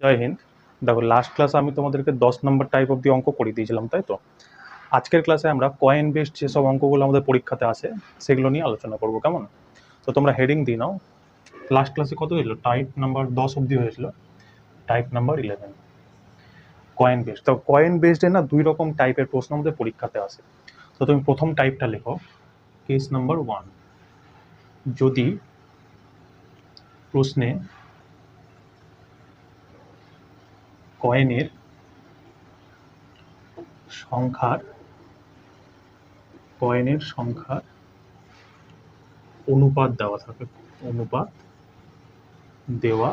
জয় হিন্দ। দেখো, লাস্ট ক্লাসে আমি তোমাদেরকে 10 নম্বর টাইপ অফ দি অঙ্ক করে দিয়েছিলাম, তাই তো? আজকের ক্লাসে আমরা কয়েন বেসড যেসব অঙ্কগুলো আমাদের পরীক্ষাতে আসে সেগুলো নিয়ে আলোচনা করবো, কেমন? তো তোমরা হেডিং দিয়ে নাও। লাস্ট ক্লাসে কত হয়েছিল? টাইপ নাম্বার 10 অব্দি হয়েছিল, টাইপ নাম্বার 11 কয়েন বেসড। তো কয়েন বেসডে না দুই রকম টাইপের প্রশ্ন আমাদের পরীক্ষাতে আসে। তো তুমি প্রথম টাইপটা লেখো, কেস নাম্বার 1। যদি প্রশ্নে কয়েনের সংখ্যার অনুপাত দেওয়া থাকে, অনুপাত দেওয়া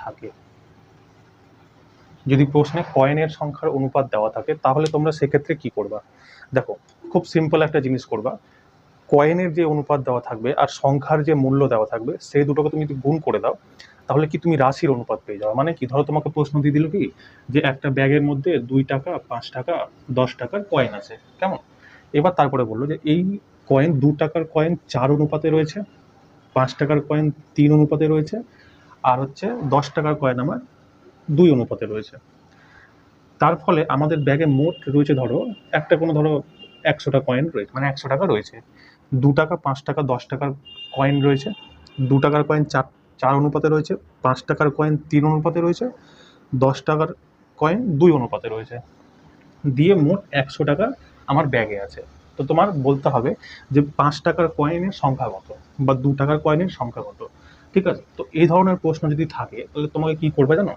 থাকে। যদি প্রশ্নে কয়েনের সংখ্যার অনুপাত দেওয়া থাকে তাহলে তোমরা সেক্ষেত্রে কি করবা? দেখো, খুব সিম্পল একটা জিনিস করবা। কয়েনের যে অনুপাত দেওয়া থাকবে আর সংখ্যার যে মূল্য দেওয়া থাকবে সেই দুটোকে তুমি যদি গুণ করে দাও তাহলে কি তুমি রাশির অনুপাত পেয়ে যাও। মানে কি, ধরো তোমাকে প্রশ্ন দিয়ে দিল কি যে একটা ব্যাগের মধ্যে 2 টাকা, 5 টাকা, 10 টাকার কয়েন আছে, কেমন? এবার তারপরে বললো যে এই কয়েন 2 টাকার কয়েন 4 অনুপাতে রয়েছে, 5 টাকার কয়েন 3 অনুপাতে রয়েছে, আর হচ্ছে 10 টাকার কয়েন আমার 2 অনুপাতে রয়েছে। তার ফলে আমাদের ব্যাগে মোট রয়েছে, ধরো একটা কোনো ধরো 100টা কয়েন রয়েছে, মানে 100 টাকা রয়েছে। 2 টাকা, 5 টাকা, 10 টাকার কয়েন রয়েছে, 2 টাকার কয়েন চার অনুপাতে রয়েছে, 5 টাকার কয়েন 3 অনুপাতে রয়েছে, 10 টাকার কয়েন 2 অনুপাতে রয়েছে, দিয়ে মোট 100 টাকা আমার ব্যাগে আছে। তো তোমার বলতে হবে যে 5 টাকার কয়েনের সংখ্যা কত বা 2 টাকার কয়েনের সংখ্যা কত। ঠিক আছে? তো এই ধরনের প্রশ্ন যদি থাকে তাহলে তোমাকে কি করবে জানো?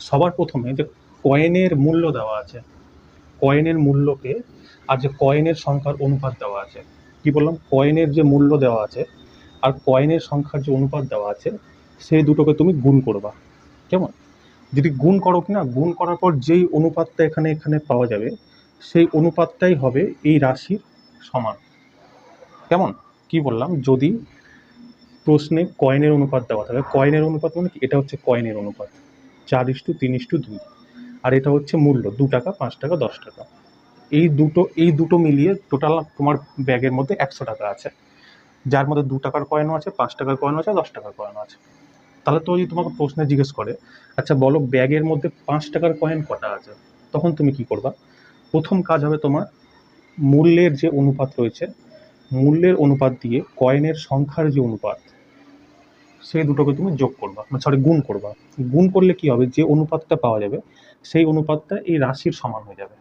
সবার প্রথমে যে কয়েনের মূল্য দেওয়া আছে, কয়েনের মূল্যকে, আর যে কয়েনের সংখ্যার অনুপাত দেওয়া আছে, কি বললাম, কয়েনের যে মূল্য দেওয়া আছে আর কয়েনের সংখ্যার যে অনুপাত দেওয়া আছে সেই দুটোকে তুমি গুণ করবা, কেমন? যদি গুণ করো কিনা, গুণ করার পর যেই অনুপাতটা এখানে এখানে পাওয়া যাবে সেই অনুপাতটাই হবে এই রাশির সমান, কেমন? কি বললাম, যদি প্রশ্নে কয়েনের অনুপাত দেওয়া থাকে, কয়েনের অনুপাত মানে কি, এটা হচ্ছে কয়েনের অনুপাত 4:3:2, আর এটা হচ্ছে মূল্য 2 টাকা, 5 টাকা, 10 টাকা। এই দুটো মিলিয়ে টোটাল তোমার ব্যাগের মধ্যে 100 টাকা আছে, যার মধ্যে 2 টাকার কয়েনও আছে, 5 টাকার কয়েনও আছে, 10 টাকার কয়েনও আছে। তাহলে তো যদি তোমাকে প্রশ্নে জিজ্ঞেস করে, আচ্ছা বলো ব্যাগের মধ্যে 5 টাকার কয়েন কটা আছে, তখন তুমি কি করবা? প্রথম কাজ হবে তোমার মূল্যের যে অনুপাত রয়েছে, মূল্যের অনুপাত দিয়ে কয়েনের সংখ্যার যে অনুপাত সেই দুটোকে তুমি যোগ করবা, সরি গুণ করবা। গুণ করলে কি হবে, যে অনুপাতটা পাওয়া যাবে সেই অনুপাতটা এই রাশির সমান হয়ে যাবে।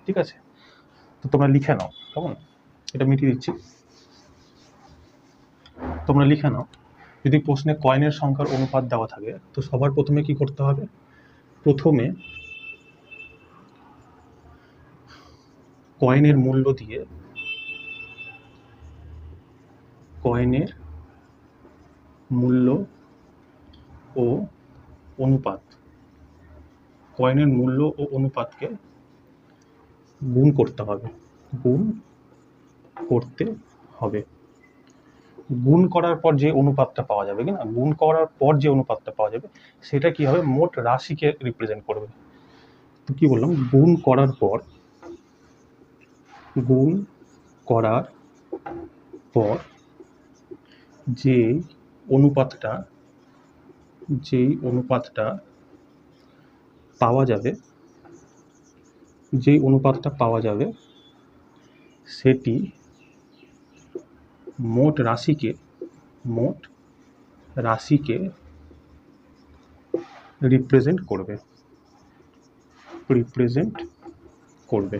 ঠিক আছে? তো তোমরা লিখে নাও, কেমন? এটা মিটিয়ে দিচ্ছি, তোমরা লিখে নাও। যদি প্রশ্নে কয়েনের সংখ্যার অনুপাত দেওয়া থাকে তো সবার প্রথমে কি করতে হবে? প্রথমে কয়েনের মূল্য দিয়ে কয়েনের মূল্য ও অনুপাত, কয়েনের মূল্য ও অনুপাতকে গুণ করতে হবে, গুণ করতে হবে। গুণ করার পর যে অনুপাতটা পাওয়া যাবে, কিনা গুণ করার পর যে অনুপাতটা পাওয়া যাবে সেটা কি হবে, মোট রাশিকে রিপ্রেজেন্ট করবে। তো কি বললাম, গুণ করার পর যে অনুপাতটা পাওয়া যাবে সেটি মোট রাশিকে রিপ্রেজেন্ট করবে,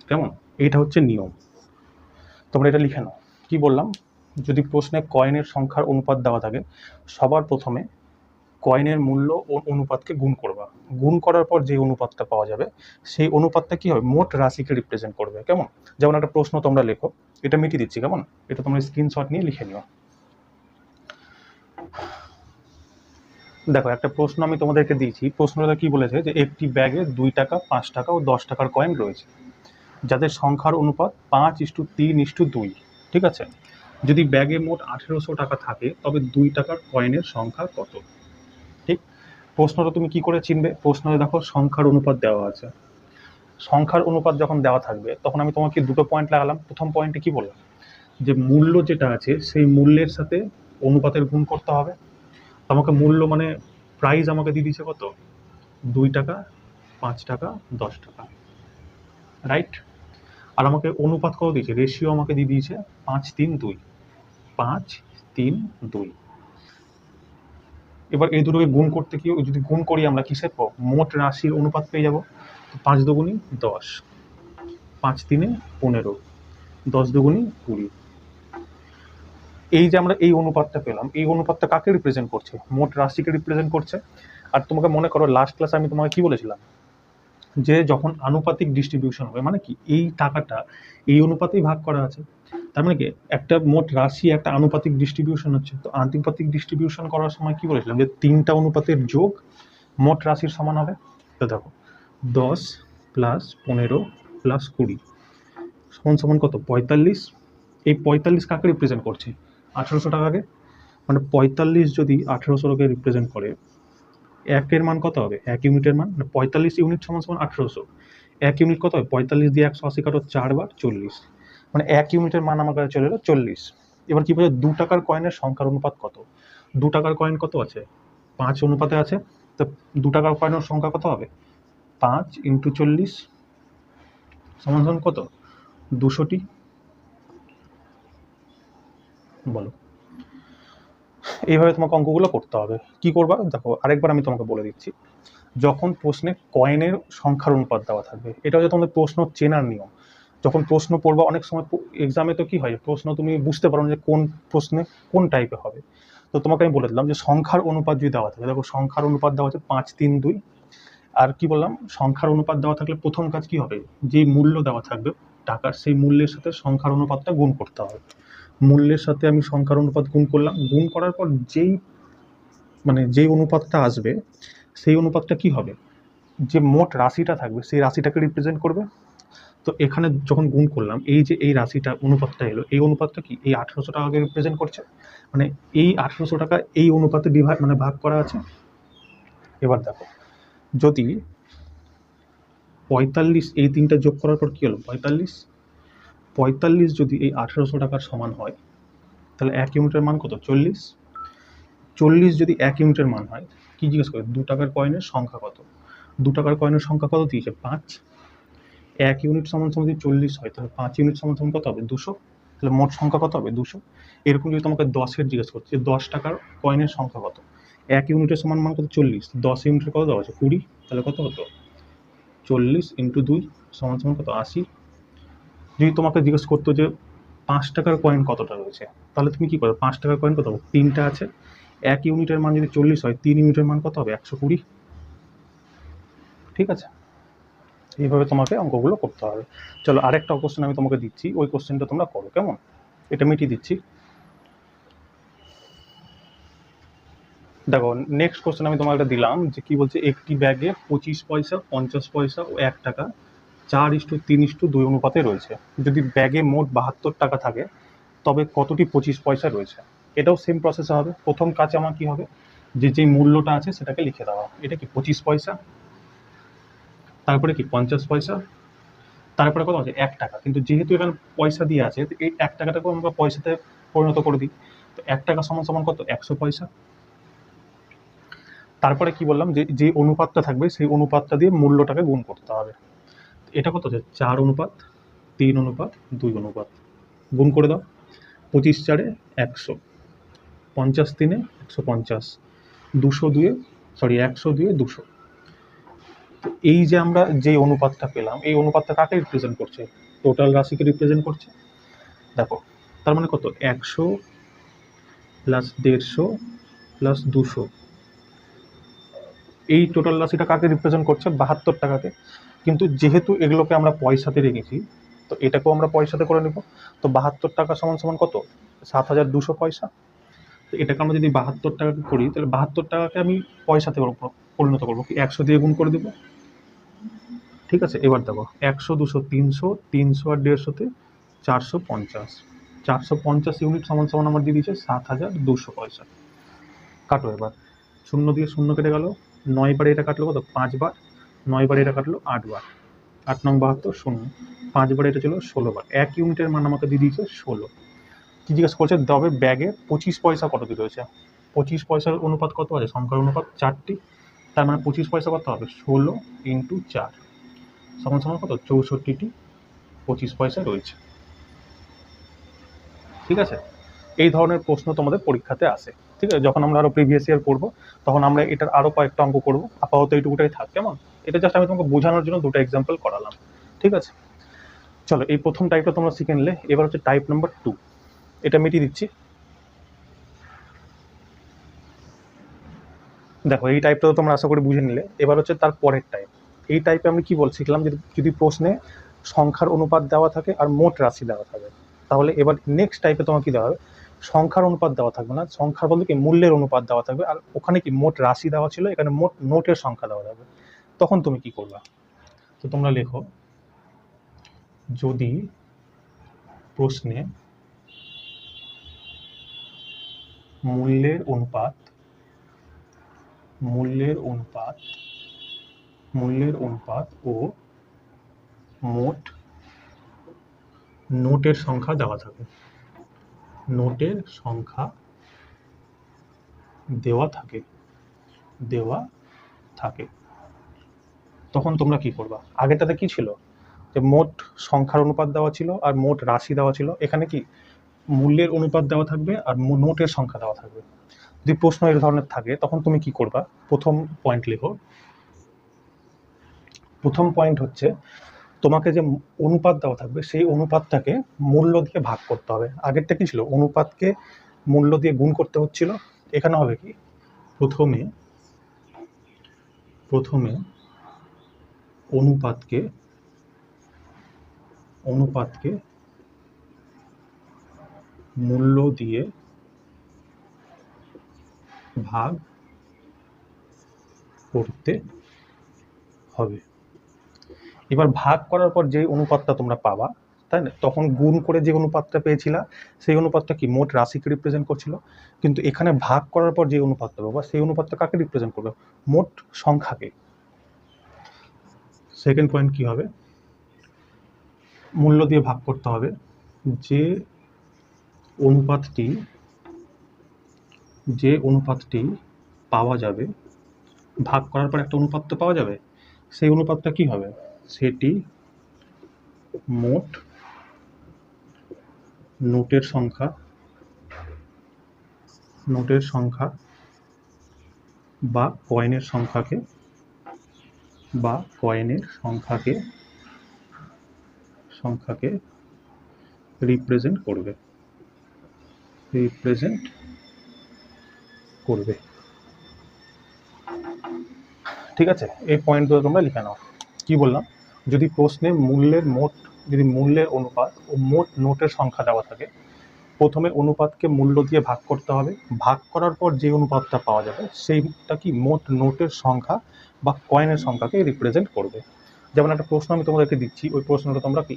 কেমন? এটা হচ্ছে নিয়ম, তোমরা এটা লিখে নাও। কি বললাম, যদি প্রশ্নে কয়েনের সংখ্যার অনুপাত দেওয়া থাকে সবার প্রথমে কয়েনের মূল্য ও অনুপাতকে গুণ করবা, গুণ করার পর যে অনুপাতটা পাওয়া যাবে সেই অনুপাতটা কি হবে, মোট রাশিকে রিপ্রেজেন্ট করবে, কেমন? যেমন একটা প্রশ্ন তোমরা লেখো, এটা মিটিয়ে দিচ্ছি, কেমন? এটা তোমরা স্ক্রিনশট নিয়ে লিখে নিও। দেখো, একটা প্রশ্ন আমি তোমাদেরকে দিয়েছি, প্রশ্নটা কি বলেছে যে একটি ব্যাগে 2 টাকা, 5 টাকা ও 10 টাকার কয়েন রয়েছে যাদের সংখ্যার অনুপাত 5:3:2। ঠিক আছে? যদি ব্যাগে মোট 1800 টাকা থাকে তবে 2 টাকার কয়েনের সংখ্যা কত? ঠিক, প্রশ্নটা তুমি কি করে চিনবে? প্রশ্নে দেখো সংখ্যার অনুপাত দেওয়া আছে, সংখ্যার অনুপাত যখন দেওয়া থাকবে তখন আমি তোমাকে দুটো পয়েন্ট লাগালাম। প্রথম পয়েন্টে কি বললাম, যে মূল্য যেটা আছে সেই মূল্যের সাথে অনুপাতের গুণ করতে হবে। আমাকে মূল্য মানে প্রাইস আমাকে দিয়ে দিয়েছে কত, 2 টাকা, 5 টাকা, 10 টাকা, রাইট। আর আমাকে অনুপাত কত দিয়েছে, রেশিও আমাকে দিয়ে দিয়েছে 5-3-2, 5-3-2। এবার এই দুটোকে গুণ করতে কি, যদি গুণ করি আমরা কিসের পাবো, মোট রাশির অনুপাত পেয়ে যাবো। 5 দুগুণী 10, 5 তিনে 15, 10 দুগুণী 20। এই যে আমরা এই অনুপাতটা পেলাম, এই অনুপাতটা কাকে রিপ্রেজেন্ট করছে, মোট রাশিকে রিপ্রেজেন্ট করছে। আর তোমাকে মনে করো লাস্ট ক্লাসে আমি তোমাকে কি বলেছিলাম, যে যখন আনুপাতিক ডিস্ট্রিবিউশন হবে, মানে কি এই টাকাটা এই অনুপাতেই ভাগ করা আছে, তার মানে কি একটা মোট রাশি একটা আনুপাতিক ডিস্ট্রিবিউশন হচ্ছে। তো আনুপাতিক ডিস্ট্রিবিউশন করার সময় কি বলেছিলাম, যে 3টা অনুপাতের যোগ মোট রাশির সমান হবে। তো দেখো 10 + 15 + 20 সমান সমান কত, 45। এই 45 কাকে রিপ্রেজেন্ট করছে, 1800 টাকাকে। মানে 45 যদি 1800কে রিপ্রেজেন্ট করে, একের মান কত হবে, 1 ইউনিটের মান, মানে 45 ইউনিট সমান সমান 1800। 1 ইউনিট কত হবে, 45 দিয়ে 180 কাটো 4 বার 40, মানে 1 ইউনিটের মান আমার কাছে চলে এলো 40। এবার কি বলে, 2 টাকার কয়েনের সংখ্যার অনুপাত কত, 2 টাকার কয়েন কত আছে, 5 অনুপাতে আছে। তো 2 টাকার কয়েনের সংখ্যা কত হবে, 5 × 40 সমান সমান কত, 200টি। বলো, এইভাবে তোমাকে অঙ্কগুলো করতে হবে। কি করবা দেখো, আরেকবার আমি তোমাকে বলে দিচ্ছি। যখন প্রশ্নে কয়েনের সংখ্যার অনুপাত দেওয়া থাকবে, এটা হচ্ছে তোমাদের প্রশ্ন চেনার নিয়ম। যখন প্রশ্ন পড়বা, অনেক সময় এক্সামে তো কি হয়, প্রশ্ন তুমি বুঝতে পারো না যে কোন প্রশ্নে কোন টাইপে হবে। তো তোমাকে আমি বলে দিলাম যে সংখ্যার অনুপাত যদি দেওয়া থাকে, দেখো সংখ্যার অনুপাত দেওয়া হচ্ছে 5-3-2। আর কি বললাম, সংখ্যার অনুপাত দেওয়া থাকলে প্রথম কাজ কি হবে, যে মূল্য দেওয়া থাকবে টাকার, সেই মূল্যের সাথে সংখ্যার অনুপাতটা গুণ করতে হবে। মূল্যের সাথে আমি সংখ্যার অনুপাত গুণ করলাম, গুণ করার পর যেই অনুপাতটা আসবে, সেই অনুপাতটা কি হবে, যে মোট রাশিটা থাকবে সেই রাশিটাকে রিপ্রেজেন্ট করবে। তো এখানে যখন গুণ করলাম, এই যে এই রাশিটা অনুপাতটা এলো, এই অনুপাতটা কি এই 1800 টাকাকে রিপ্রেজেন্ট করছে, মানে এই 1800 টাকা এই অনুপাতে ভাগ করা আছে। এবার দেখো, যদি 45 এই 3টা যোগ করার পর কি হলো, 45 যদি এই 1800 টাকার সমান হয়, তাহলে 1 ইউনিটের মান কত, 40। 40 যদি 1 ইউনিটের মান হয়, কি জিজ্ঞেস করে, 2 টাকার কয়েনের সংখ্যা কত। 2 টাকার কয়েনের সংখ্যা কত দিয়েছে, 5। 1 ইউনিট সমান সমান যদি 40 হয়, তাহলে 5 ইউনিট সমান সমান কত হবে, 200। তাহলে মোট সংখ্যা কত হবে, 200। এরকম যদি তোমাকে 10-এর জিজ্ঞেস করছে, 10 টাকার কয়েনের সংখ্যা কত, 1 ইউনিটের সমান মান কত, 40, 10 ইউনিটের কত দেওয়া আছে, 20, তাহলে কত হতো, 40 × 2 সমান সমান কত, 80। যদি তোমাকে জিজ্ঞেস করতো যে 5 টাকার কয়েন কতটা রয়েছে, তাহলে তুমি কি করো, 5 টাকার কয়েন কত হবে, 3টা আছে। 1 ইউনিটের মান যদি 40 হয়, 3 ইউনিটের মান কত হবে, 120। ঠিক আছে, এইভাবে তোমাকে অঙ্কগুলো করতে হবে। চলো আরেকটা কোশ্চেন আমি তোমাকে দিচ্ছি, ওই কোশ্চেনটা তোমরা করো, কেমন, এটা মিটিয়ে দিচ্ছি। দেখো নেক্সট কোশ্চেন আমি তোমাকে দিলাম, যে কি বলছে, একটি ব্যাগে 25 পয়সা, 50 পয়সা ও 1 টাকা 4:3:2 অনুপাতে রয়েছে। যদি ব্যাগে মোট 72 টাকা থাকে, তবে কতটি 25 পয়সা রয়েছে। এটাও সেম প্রসেসে হবে। প্রথম কাজ আমার কি হবে, যে মূল্যটা আছে সেটাকে লিখে দেওয়া। এটা কি 25 পয়সা, তারপরে কি 50 পয়সা, তারপরে কত আছে, 1 টাকা। কিন্তু যেহেতু এখানে পয়সা দিয়ে আছে, এই 1 টাকাটাকে আমরা পয়সাতে পরিণত করে দিই। তো 1 টাকা সমান সমান কত, 100 পয়সা। তারপরে কি বললাম, যে অনুপাতটা থাকবে সেই অনুপাতটা দিয়ে মূল্যটাকে গুণ করতে হবে। এটা কত আছে, 4:3:2 অনুপাত। গুণ করে দাও, 25 × 4 = 100, 50 × 3 = 150, 100 2 200। তো এই যে আমরা যে অনুপাতটা পেলাম, এই অনুপাতটা কাকে রিপ্রেজেন্ট করছে, টোটাল রাশিকে রিপ্রেজেন্ট করছে। দেখো তার মানে কত, 100 + 150 + 200, এই টোটাল রাশিটা কাকে রিপ্রেজেন্ট করছে, 72 টাকাকে। কিন্তু যেহেতু এগুলোকে আমরা পয়সাতে রেখেছি, তো এটাকেও আমরা পয়সাতে করে নেব। তো 72 টাকা সমান সমান কত, 7200 পয়সা। তো এটাকে আমরা যদি 72 টাকাকে করি, তাহলে 72 টাকাকে আমি পয়সাতে পরিণত করবো, কি 100 দিয়ে গুণ করে দেবো। ঠিক আছে, এবার দেখো 100 200 300, 300 আর 150-তে 450, 450 ইউনিট সমান সমান আমার দিয়ে দিয়েছে 7200 পয়সা। কাটো এবার, 0 দিয়ে 0 কেটে গেল, 9 বারে এটা কাটলো কত, 5 বার, 9 বারে এটা কাটলো 8 বার, 8 9 72 0, 5 বারে এটা ছিল 16 বার। 1 ইউনিটের মান আমাকে দিয়ে দিয়েছে 16। কি জিজ্ঞেস করছে, তবে ব্যাগে 25 পয়সা কতটি রয়েছে। 25 পয়সার অনুপাত কত আছে, সংখ্যার অনুপাত 4টি, তার মানে 25 পয়সা কত হবে, 16 × 4 সমান সমান কত, 64টি 25 পয়সা রয়েছে। ঠিক আছে, এই ধরনের প্রশ্ন তোমাদের পরীক্ষাতে আসে। ঠিক আছে, যখন আমরা আরো প্রিভিয়াস ইয়ার করবো তখন আমরা এটার আরো কয়েকটা অঙ্ক করবো, আপাতত এইটুকুটাই থাক, কেমন? এটা জাস্ট আমি তোমাকে বোঝানোর জন্য দুটো এক্সাম্পল করালাম। ঠিক আছে, চলো এই প্রথম টাইপটা তোমরা শিখে নিলে। এবার হচ্ছে টাইপ নাম্বার 2, এটা মিটিয়ে দিচ্ছি। দেখো এই টাইপটা তো তোমরা আশা করি বুঝে নিলে। এবার হচ্ছে তার পরের টাইপ। এই টাইপে আমি কি শিখলাম, যদি প্রশ্নে সংখ্যার অনুপাত দেওয়া থাকে আর মোট রাশি দেওয়া থাকে, তাহলে এবার নেক্সট টাইপে তোমার কি দেওয়া হবে, সংখ্যার অনুপাত দেওয়া থাকবে না, সংখ্যার বলতে কি মূল্যের অনুপাত দেওয়া থাকবে, আর ওখানে কি মোট রাশি দেওয়া ছিল, এখানে মোট নোটের সংখ্যা দেওয়া থাকবে। তখন তুমি কি করবা, তো তোমরা লেখো, যদি প্রশ্নে মূল্যের অনুপাত ও মোট নোটের সংখ্যা দেওয়া থাকে, দেওয়া থাকে, তখন তোমরা কি করবা? আগেরটাতে কি ছিল, যে মোট সংখ্যার অনুপাত দেওয়া ছিল আর মোট রাশি দেওয়া ছিল, এখানে কি মূল্যের অনুপাত দেওয়া থাকবে আর নোটের সংখ্যা দেওয়া থাকবে। যদি প্রশ্ন এই ধরনের থাকে তখন তুমি কি করবা, প্রথম পয়েন্ট লেখো। প্রথম পয়েন্ট হচ্ছে, তোমাকে যে অনুপাত দেওয়া থাকবে সেই অনুপাতটাকে মূল্য দিয়ে ভাগ করতে হবে। আগেরটা কি ছিল, অনুপাতকে মূল্য দিয়ে গুণ করতে হচ্ছিল, এখানে হবে কি, প্রথমে অনুপাতকে মূল্য দিয়ে ভাগ করতে হবে। এবার ভাগ করার পর যে অনুপাতটা তোমরা পাবা, তাই না, তখন গুণ করে যে অনুপাতটা পেয়েছিলা সেই অনুপাতটা কি মোট রাশিকে রিপ্রেজেন্ট করছিল, কিন্তু এখানে ভাগ করার পর যে অনুপাতটা পাবা সেই অনুপাতটা কাকে রিপ্রেজেন্ট করবে, মোট সংখ্যাকে। সেকেন্ড পয়েন্ট কি হবে, মূল্য দিয়ে ভাগ করতে হবে, যে অনুপাতটি পাওয়া যাবে, ভাগ করার পর একটা অনুপাত তো পাওয়া যাবে, সেই অনুপাতটা কি হবে, সেটি মোট নোটের সংখ্যা বা কয়েনের সংখ্যাকে রিপ্রেজেন্ট করবে। ঠিক আছে, এই পয়েন্টগুলো তোমরা লিখে নাও। কি বললাম, যদি প্রশ্নে মূল্যের অনুপাত ও মোট নোটের সংখ্যা দেওয়া থাকে, প্রথমে অনুপাতকে মূল্য দিয়ে ভাগ করতে হবে, ভাগ করার পর যে অনুপাতটা পাওয়া যাবে সেইটা কি মোট নোটের সংখ্যা বা কয়েনের সংখ্যাকে রিপ্রেজেন্ট করবে। যেমন একটা প্রশ্ন আমি তোমাদেরকে দিচ্ছি, ওই প্রশ্নটা তোমরা কি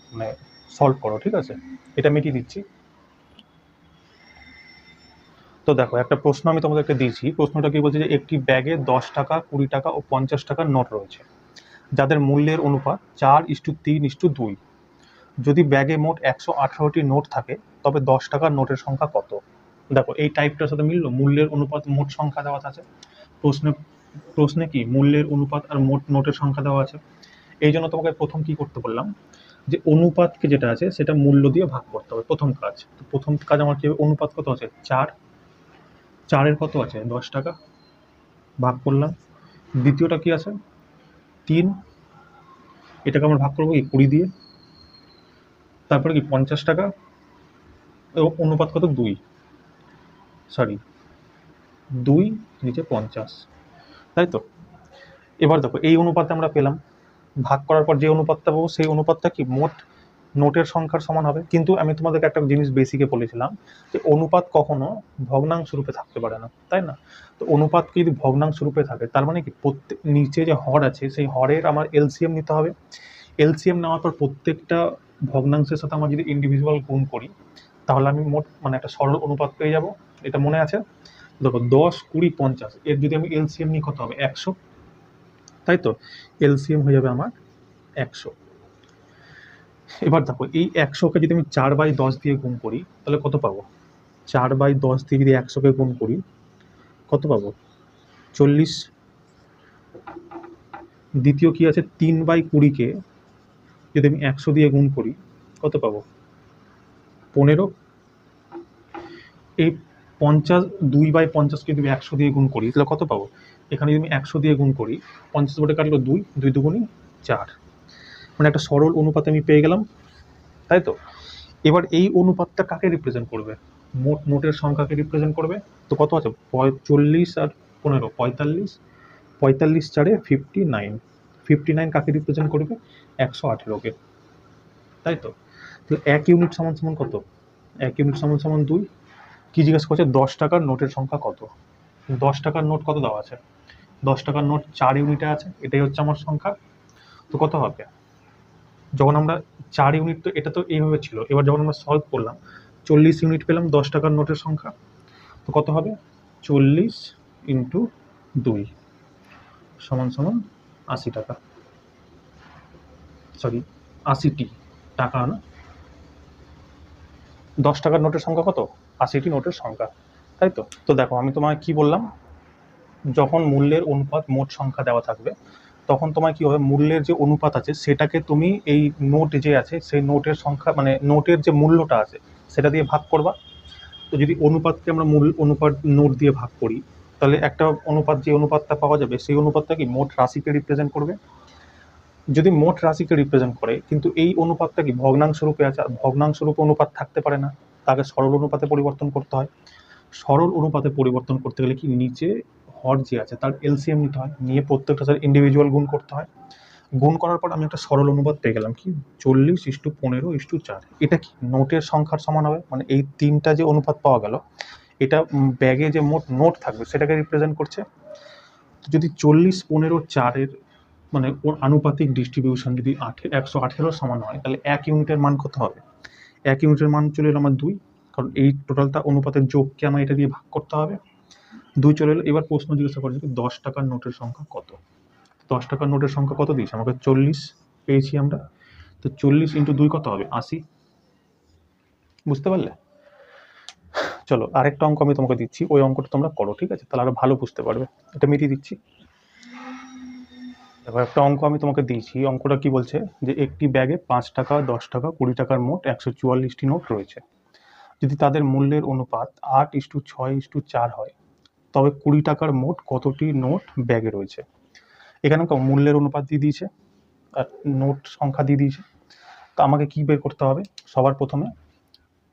সলভ করো। ঠিক আছে, এটা মিটিয়ে দিচ্ছি। তো দেখো একটা প্রশ্ন আমি তোমাদেরকে দিয়েছি, প্রশ্নটা কি বলছে, যে একটি ব্যাগে 10 টাকা, 20 টাকা ও 50 টাকার নোট রয়েছে, যাদের মূল্যের অনুপাত 4:3:2। যদি ব্যাগে মোট 118টি নোট থাকে তবে 10 টাকার নোটের সংখ্যা কত? দেখো এই টাইপটার সাথে মিললো, মূল্যের অনুপাত মোট সংখ্যা দেওয়া আছে, প্রশ্নে কি মূল্যের অনুপাত আর মোট নোটের সংখ্যা দেওয়া আছে। এই জন্য তোমাকে প্রথম কি করতে বললাম, যে অনুপাতকে যেটা আছে সেটা মূল্য দিয়ে ভাগ করতে হবে, প্রথম কাজ। তো প্রথম কাজ আমার কি, অনুপাত কত আছে, 4 কত আছে, 10 টাকা, ভাগ করলাম। দ্বিতীয়টা কি আছে, 3, এটাকে আমরা ভাগ করবো কি 20 দিয়ে। তারপরে কি 50 টাকা, অনুপাত কত, 2, নিচে 50, তাই তো। এবার দেখো এই অনুপাতে আমরা পেলাম, ভাগ করার পর যে অনুপাতটা পাবো সেই অনুপাতটা কি মোট নোটের সংখ্যার সমান হবে। কিন্তু আমি তোমাদেরকে একটা জিনিস বেসিকে বলেছিলাম, যে অনুপাত কখনো ভগ্নাংশ রূপে থাকতে পারে না, তাই না। তো অনুপাতকে যদি ভগ্নাংশ রূপে থাকে, তার মানে কি প্রত্যেক নিচে যে হর আছে সেই হরের আমার এলসিএম নিতে হবে। এলসিএম নেওয়ার পর প্রত্যেকটা ভগ্নাংশের সাথে আমার যদি ইন্ডিভিজুয়াল গুণ করি, তাহলে আমি মোট একটা সরল অনুপাত পেয়ে যাব। এটা মনে আছে, দেখো 10, 20, 50, এর যদি আমি এলসিএম নিই কত হবে, 100, তাই তো। এলসিএম হয়ে যাবে আমার 100। এবার দেখো এই 100কে যদি আমি 4/10 দিয়ে গুণ করি তাহলে কত পাবো, 4/10 দিয়ে যদি 100কে গুণ করি কত পাবো? 40। দ্বিতীয় কি আছে, 3/20-কে যদি আমি 100 দিয়ে গুণ করি কত পাবো? 15। এই 50, 2/50-কে যদি 100 দিয়ে গুণ করি তাহলে কত পাবো? এখানে যদি আমি 100 দিয়ে গুণ করি, 50 বটে কাটলো 2, 2 দুগুণই 4, মানে একটা সরল অনুপাত আমি পেয়ে গেলাম, তাই তো? এবার এই অনুপাতটা কাকে রিপ্রেজেন্ট করবে? মোট নোটের সংখ্যাকে রিপ্রেজেন্ট করবে। তো কত আছে? 40 আর 15, 45। 45 4-এ 59। 59 কাকে রিপ্রেজেন্ট করবে? 118-কে, তাই তো? তাহলে 1 ইউনিট সমান সমান কত? 1 ইউনিট সমান সমান 2। কি জিজ্ঞাসা করছে? 10 টাকার নোটের সংখ্যা কত? 10 টাকার নোট কত দেওয়া আছে? 10 টাকার নোট 4 ইউনিটে আছে, এটাই হচ্ছে আমার সংখ্যা। তো কত হবে? যখন আমরা 4 ইউনিট, তো এটা তো এইভাবে ছিল, এবার যখন আমরা সলভ করলাম 40 ইউনিট পেলাম 10 টাকার নোটের সংখ্যা। তো কত হবে? 40 ইন্টু 2 সমান সমান 80 টাকা, সরি 80টি টাকা না, 10 টাকার নোটের সংখ্যা কত? 80টি নোটের সংখ্যা, তাই তো? তো দেখো আমি তোমায় কি বললাম, যখন মূল্যের অনুপাত মোট সংখ্যা দেওয়া থাকবে তখন তোমায় কি হবে, মূল্যের যে অনুপাত আছে সেটাকে তুমি এই নোট যে আছে সেই নোটের সংখ্যা, মানে নোটের যে মূল্যটা আছে সেটা দিয়ে ভাগ করবা। তো যদি অনুপাতকে আমরা মূল অনুপাত নোট দিয়ে ভাগ করি তাহলে একটা অনুপাত, যে অনুপাতটা পাওয়া যাবে সেই অনুপাতটা কি মোট রাশিকে রিপ্রেজেন্ট করবে। যদি মোট রাশিকে রিপ্রেজেন্ট করে কিন্তু এই অনুপাতটা কি ভগ্নাংশ রূপে আছে, আর ভগ্নাংশ রূপে অনুপাত থাকতে পারে না, তাকে সরল অনুপাতে পরিবর্তন করতে হয়। সরল অনুপাতে পরিবর্তন করতে গেলে কি নিচে হর যে আছে তার এলসিএম নিতে হয়, নিয়ে প্রত্যেকটা সাথে ইন্ডিভিজুয়াল গুণ করতে হয়। গুণ করার পর আমি একটা সরল অনুপাত পেয়ে গেলাম কি 40:15:4। এটা কি নোটের সংখ্যার সমান হবে, মানে এই তিনটা যে অনুপাত পাওয়া গেল এটা ব্যাগে যে মোট নোট থাকবে সেটাকে রিপ্রেজেন্ট করছে। যদি 40:15:4-এর মানে ওর আনুপাতিক ডিস্ট্রিবিউশন যদি 118 সমান হয় তাহলে 1 ইউনিটের মান কত হবে? 1 ইউনিটের মান চলে এলো আমার 2, কারণ এই টোটালটা অনুপাতের যোগকে আমার এটা দিয়ে ভাগ করতে হবে। 2 চলে এলো। এবার প্রশ্ন জিজ্ঞাসা করছে 10 টাকার নোটের সংখ্যা কত? 10 টাকার নোটের সংখ্যা কত দিয়েছে আমাকে? 40 পেয়েছি আমরা। তো 40 ইন্টু 2 কত হবে? 80। বুঝতে পারলে? চলো আরেকটা অঙ্ক আমি তোমাকে দিচ্ছি, ওই অঙ্কটা তোমরা করো, ঠিক আছে? তাহলে আরো ভালো বুঝতে পারবে। এটা মিটিয়ে দিচ্ছি। দেখো একটা অঙ্ক আমি তোমাকে দিয়েছি, অঙ্কটা কি বলছে যে একটি ব্যাগে 5 টাকা, 10 টাকা, 20 টাকার মোট 144টি নোট রয়েছে। যদি তাদের মূল্যের অনুপাত 8:6:4 হয় তবে 20 টাকার মোট কতটি নোট ব্যাগে রয়েছে? এখানে মূল্যের অনুপাত দিয়ে দিয়েছে আর নোট সংখ্যা দিয়ে দিয়েছে। তো আমাকে কি বের করতে হবে? সবার প্রথমে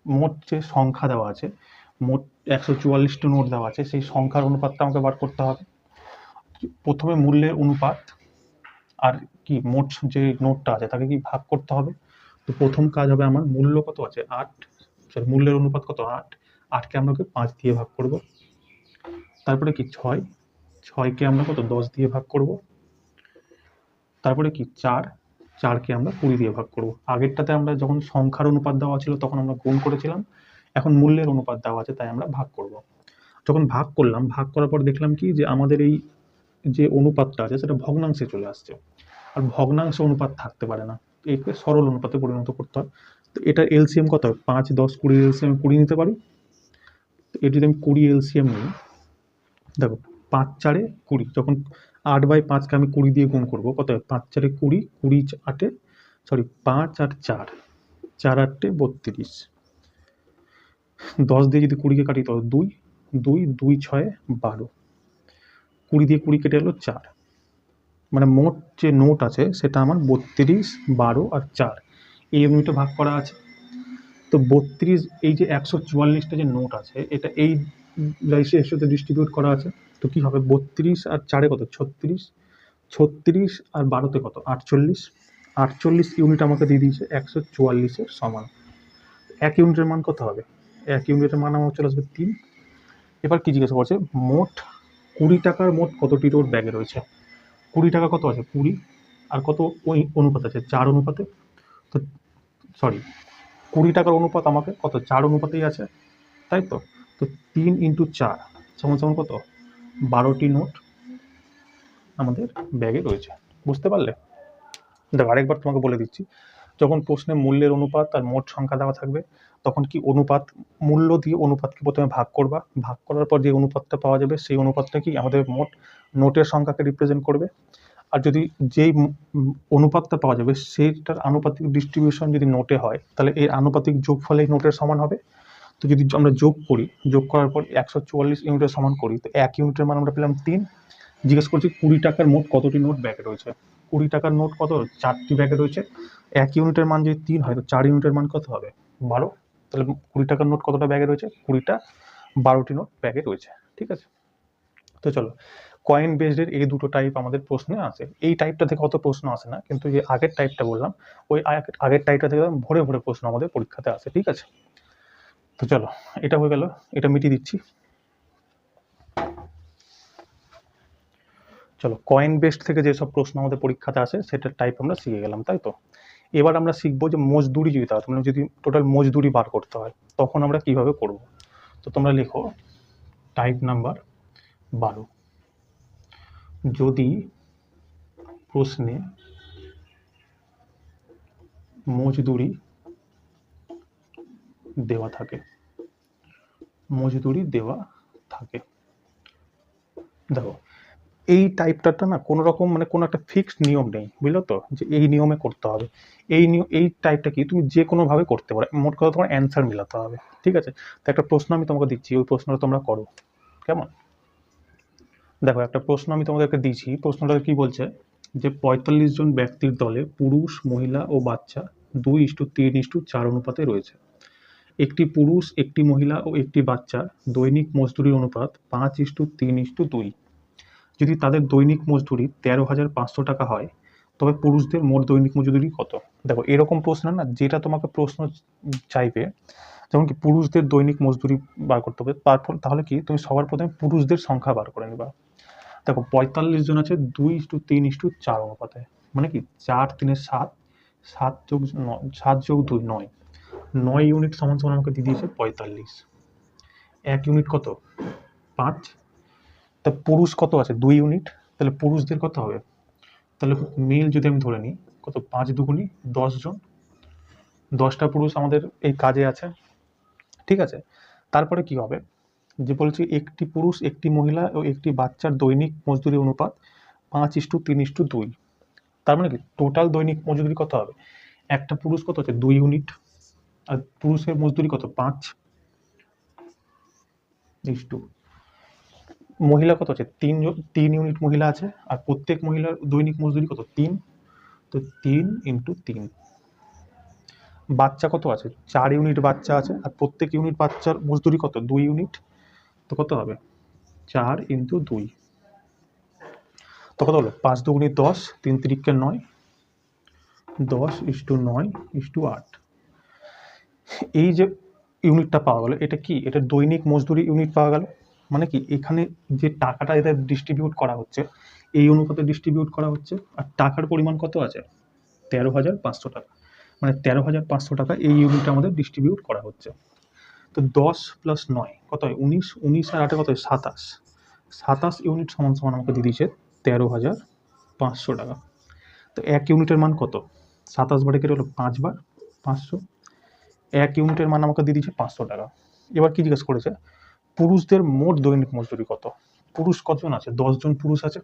মোট যে সংখ্যা দেওয়া আছে, মোট 144টি নোট দেওয়া আছে, সেই সংখ্যার অনুপাতটা আমাকে বার করতে হবে। প্রথমে মূল্যের অনুপাত আর কি মোট যে নোটটা আছে তাকে কি ভাগ করতে হবে। তো প্রথম কাজ হবে আমার, মূল্য কত আছে 8, সরি মূল্যের অনুপাত কত 8, 8কে আমরা 5 দিয়ে ভাগ করব। তারপরে কি 6, 6কে আমরা কত 10 দিয়ে ভাগ করব। তারপরে কি 4, 4কে আমরা 20 দিয়ে ভাগ করব। আগেরটাতে আমরা যখন সংখ্যার অনুপাত দেওয়া ছিল তখন আমরা গুণ করেছিলাম, এখন মূল্যের অনুপাত দেওয়া আছে তাই আমরা ভাগ করব। যখন ভাগ করলাম, ভাগ করার পর দেখলাম কি যে আমাদের এই যে অনুপাতটা আছে সেটা ভগ্নাংশে চলে আসছে, আর ভগ্নাংশ অনুপাত থাকতে পারে না, একে সরল অনুপাতে পরিণত করতে হয়। তো এটার এলসিএম কত হবে? 5, 10, 20 এলসিএম 20 নিতে পারি। তো এর যদি আমি 20 এলসিএম নিই, দেখো 5 4-এ 20, যখন 8/5-কে আমি 20 দিয়ে গুণ করবো কত হবে? 5 4-এ 20, 20 8-এ, সরি 5 আর 4, 4 8-এ 32, 10 দিয়ে যদি 20-কে কাটি তবে 2, 2 2 6-এ 12, 20 দিয়ে 20 কেটে এলো 4, মানে মোট যে নোট আছে সেটা আমার 32, 12 আর 4 এই ইউনিটে ভাগ করা আছে। তো 32, এই যে 144টা যে নোট আছে এটা এই রেশিওতে ডিস্ট্রিবিউট করা আছে। তো কি হবে 32 আর 4-এ কত 36, 36 আর 12-তে কত 48, 48 ইউনিট আমাকে দিয়ে দিয়েছে 144-এর সমান। 1 ইউনিটের মান কত হবে? 1 ইউনিটের মান আমার চলে আসবে 3। এবার কি জিজ্ঞাসা করছে, মোট 20 টাকার মোট কতটি নোট ব্যাগে রয়েছে? 20 টাকা কত আছে 20, আর কত ওই অনুপাত আছে 4 অনুপাতে। তো সরি 20 টাকার অনুপাত আমাকে কত 4 অনুপাতেই আছে, তাই তো? তো 3 ইন্টু 4 সমান সমান কত? 12টি নোট আমাদের ব্যাগে রয়েছে। বুঝতে পারলে? দেখো আরেকবার তোমাকে বলে দিচ্ছি, যখন প্রশ্নে মূল্যের অনুপাত আর মোট সংখ্যা দেওয়া থাকবে তখন কি অনুপাত, মূল্য দিয়ে অনুপাতকে প্রথমে ভাগ করবা, ভাগ করার পর যে অনুপাতটা পাওয়া যাবে সেই অনুপাতটা কি আমাদের মোট নোটের সংখ্যাকে রিপ্রেজেন্ট করবে। আর যদি যেই অনুপাতটা পাওয়া যাবে সেইটার আনুপাতিক ডিস্ট্রিবিউশন যদি নোটে হয় তাহলে এর আনুপাতিক যোগফলেই নোটের সমান হবে। তো যদি আমরা যোগ করি, যোগ করার পর 144 ইউনিটের সমান করি, তো 1 ইউনিটের মান আমরা পেলাম 3। জিজ্ঞেস করছি 20 টাকার মোট কতটি নোট ব্যাগে রয়েছে। 20 টাকার নোট কত, 4টি ব্যাগে রয়েছে। 1 ইউনিটের মান যদি 3 হয় তো 4 ইউনিটের মান কত হবে, 12। তাহলে 20 টাকার নোট কতটা ব্যাগে রয়েছে, 20টা, 12টি নোট ব্যাগে রয়েছে। ঠিক আছে, তো চলো, কয়েন বেসডের এই দুটো টাইপ আমাদের প্রশ্নে আসে। এই টাইপটা থেকে অত প্রশ্ন আসে না, কিন্তু যে আগের টাইপটা বললাম ওই আগের টাইপটা থেকে ভরে ভরে প্রশ্ন আমাদের পরীক্ষাতে আসে। ঠিক আছে, তো চলো, এটা হয়ে গেল, এটা মিটিয়ে দিচ্ছি। চলো, কয়েন বেসড থেকে যেসব প্রশ্ন আমাদের পরীক্ষাতে আসে সেটার টাইপ আমরা শিখে গেলাম, তাই তো। এবার আমরা শিখবো যে মজদুরি যদি হয়, তোমরা যদি টোটাল মজদুরি বার করতে হয় তখন আমরা কিভাবে করব। তো তোমরা লেখো টাইপ নাম্বার 12, যদি প্রশ্নে মজদুরি দেওয়া থাকে, মজদুরি দেওয়া থাকে। দেখো এই টাইপটা না কোনো রকম মানে কোনো একটা ফিক্সড নিয়ম নেই, বুঝলো তো, যে এই নিয়মে করতে হবে। এই টাইপটা কি তুমি যে কোনোভাবে করতে পারো, মোট কথা তোমার অ্যান্সার মিলাতে হবে। ঠিক আছে, তো একটা প্রশ্ন আমি তোমাকে দিচ্ছি, ওই প্রশ্নটা তোমরা করো কেমন। দেখো একটা প্রশ্ন আমি তোমাদেরকে দিয়েছি, প্রশ্নটা কি বলছে যে 45 জন ব্যক্তির দলে পুরুষ, মহিলা ও বাচ্চা 2:3:4 অনুপাতে রয়েছে। একটি পুরুষ, একটি মহিলা ও একটি বাচ্চার দৈনিক মজদুরির অনুপাত 5:3:2। যদি তাদের দৈনিক মজদুরি 13,500 টাকা হয় তবে পুরুষদের মোট দৈনিক মজদুরি কত। দেখো এরকম প্রশ্ন না, যেটা তোমাকে প্রশ্ন চাইবে, যেমন কি পুরুষদের দৈনিক মজদুরি বার করতে হবে, তারপর তাহলে কি তুমি সবার প্রথমে পুরুষদের সংখ্যা বার করে নেবা। দেখো 45 জন আছে 2:3:4 অনুপাতে, মানে কি 4 3 7, 7 যোগ 2 9, 9 ইউনিট সমান সমান আমাকে দিয়ে দিয়েছে 45। 1 ইউনিট কত, 5। তা পুরুষ কত আছে, 2 ইউনিট, তাহলে পুরুষদের কত হবে, তাহলে মেল যদি আমি ধরে নিই কত, 5 দুগুণি 10 জন, 10টা পুরুষ আমাদের এই কাজে আছে। ঠিক আছে, তারপরে কি হবে, যে বলছি একটি পুরুষ, একটি মহিলা ও একটি বাচ্চার দৈনিক মজদুরি অনুপাত 5:3:2। তার মানে কি টোটাল দৈনিক মজদুরি কত হবে, একটা পুরুষ কত হচ্ছে 2 ইউনিট, আর পুরুষের মজদুরি কত 5:2। মহিলা কত আছে 3 ইউনিট মহিলা আছে, আর প্রত্যেক মহিলার দৈনিক মজদুরি কত 3, তো 3 × 3। বাচ্চা কত আছে 4 ইউনিট বাচ্চা আছে, আর প্রত্যেক ইউনিট বাচ্চার মজদুরি কত 2 ইউনিট, তো কত হবে 4 × 2, তো কত হলো 5 দুগুণি 10, 3 3 9, 10:9:8। এই যে ইউনিটটা পাওয়া গেল, এটা কি, এটা দৈনিক মজদুরি ইউনিট পাওয়া গেল। মানে কি এখানে যে টাকাটা এটা ডিস্ট্রিবিউট করা হচ্ছে এই অনুপাতে ডিস্ট্রিবিউট করা হচ্ছে, আর টাকার পরিমাণ কত আছে 13,500 টাকা, মানে 13,500 টাকা এই ইউনিটটা আমাদের ডিস্ট্রিবিউট করা হচ্ছে। তো 10 + 9 কত হয় 19, 19 আর 8 কত হয় 27, 27 ইউনিট সমান সমান আমাকে দিয়ে দিয়েছে 13,500 টাকা। তো 1 ইউনিটের মান কত, 27 বারে কেটে হলো 5 বার 500, 1 ইউনিটের মান আমাকে দিয়ে দিয়েছে 500 টাকা। এবার কি জিজ্ঞেস করেছে, পুরুষদের মোট দৈনিক মজদুরি কত। পুরুষ কতজন আছে, 10 জন পুরুষ আছে,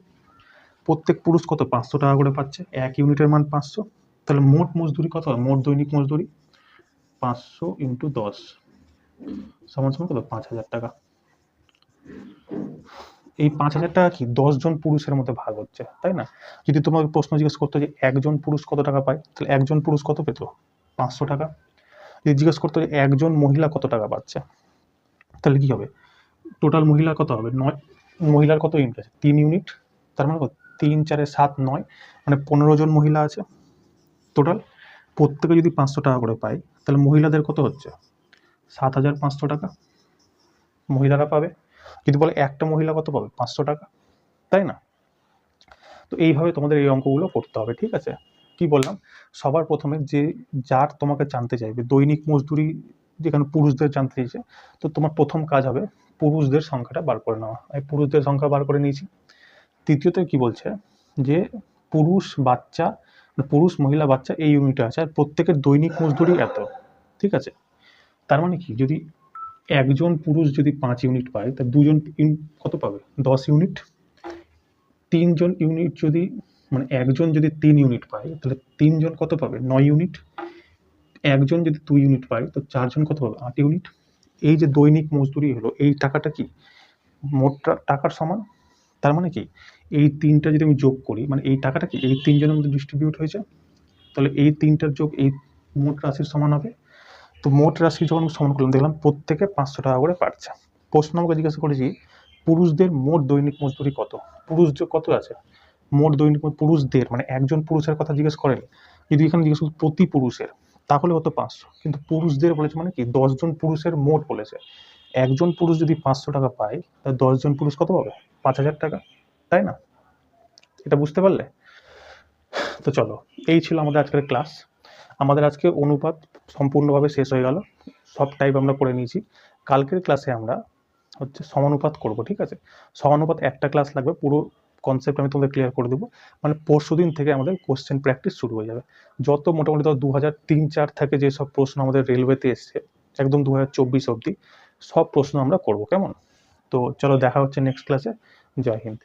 প্রত্যেক পুরুষ কত 500 টাকা করে পাচ্ছে, 1 ইউনিটের মান 500, তাহলে মোট মজদুরি কত হয়, মোট দৈনিক মজদুরি 500 × 10 সমান সমান কত 5,000 টাকা। এই 5,000 টাকা কি 10 জন পুরুষের মধ্যে ভাগ হচ্ছে, তাই না। যদি তোমাকে প্রশ্ন জিজ্ঞেস করতো যে একজন পুরুষ কত টাকা পায়, তাহলে একজন পুরুষ কত পেত 500 টাকা। যদি জিজ্ঞেস করতো যে একজন মহিলা কত টাকা পাচ্ছে, তাহলে কি হবে, টোটাল মহিলা কত হবে 9, মহিলার কত ইউনিট আছে 3 ইউনিট, তার মানে কত 3 4 7 9, মানে 15 জন মহিলা আছে টোটাল। প্রত্যেকে যদি 500 টাকা করে পায় তাহলে মহিলাদের কত হচ্ছে 7,500 টাকা মহিলারা পাবে। যদি বলে একটা মহিলা কত পাবে 500 টাকা, তাই না। তো এইভাবে তোমাদের এই অঙ্কগুলো করতে হবে। ঠিক আছে, কি বললাম, সবার প্রথমে যে যার তোমাকে জানতে চাইবে দৈনিক মজদুরি, যেখানে পুরুষদের জানতে চাইছে, তো তোমার প্রথম কাজ হবে পুরুষদের সংখ্যাটা বার করে নেওয়া। এই পুরুষদের সংখ্যা বার করে নিয়েছি। তৃতীয়ত কি বলছে যে পুরুষ, বাচ্চা, পুরুষ মহিলা বাচ্চা এই ইউনিটে আছে, আর প্রত্যেকের দৈনিক মজদুরি এত, ঠিক আছে। তার মানে কি, যদি একজন পুরুষ যদি 5 ইউনিট পায়, তা দুজন কত পাবে? 10 ইউনিট। তিনজন ইউনিট যদি, মানে একজন যদি 3 ইউনিট পায়, তাহলে তিনজন কত পাবে? 9 ইউনিট। একজন যদি 2 ইউনিট পায়, তো চারজন কত পাবে? 8 ইউনিট। এই যে দৈনিক মজদুরি হলো, এই টাকাটা কি মোট টাকার সমান? তার মানে কি, এই তিনটা যদি আমি যোগ করি, মানে এই টাকাটা কি এই তিনজনের মধ্যে ডিস্ট্রিবিউট হয়েছে, তাহলে এই তিনটার যোগ এই মোট রাশির সমান হবে। তো মোট রাশি যখন সমান করলাম, দেখলাম প্রত্যেকে 500 টাকা করে পাচ্ছে। প্রশ্ন আমাকে জিজ্ঞাসা করেছি পুরুষদের মোট দৈনিক মজদুরি কত। পুরুষ যে কত আছে, মোট দৈনিক পুরুষদের, মানে একজন পুরুষের কথা জিজ্ঞেস করেনি। যদি এখানে জিজ্ঞেস করি প্রতি পুরুষের, তাহলে হতো 500, কিন্তু পুরুষদের বলেছে, মানে কি 10 জন পুরুষের মোট বলেছে। একজন পুরুষ যদি 500 টাকা পায়, তাহলে 10 জন পুরুষ কত পাবে? 5000 টাকা, তাই না? এটা বুঝতে পারলে? তো চলো, এই ছিল আমাদের আজকের ক্লাস। আমাদের আজকে অনুপাত সম্পূর্ণভাবে শেষ হয়ে গেল, সব টাইপ আমরা করে নিয়েছি। কালকের ক্লাসে আমরা হচ্ছে সমানুপাত করব, ঠিক আছে। সমানুপাত একটা ক্লাস লাগবে, পুরো কনসেপ্ট আমি তোমাদের ক্লিয়ার করে দেবো। মানে পরশুদিন থেকে আমাদের কোশ্চেন প্র্যাকটিস শুরু হয়ে যাবে। যত মোটামুটি ধর 2003-4 থেকে যেসব প্রশ্ন আমাদের রেলওয়েতে এসছে, একদম 2024 অবধি সব প্রশ্ন আমরা করব, কেমন? তো চলো, দেখা হচ্ছে নেক্সট ক্লাসে। জয় হিন্দ।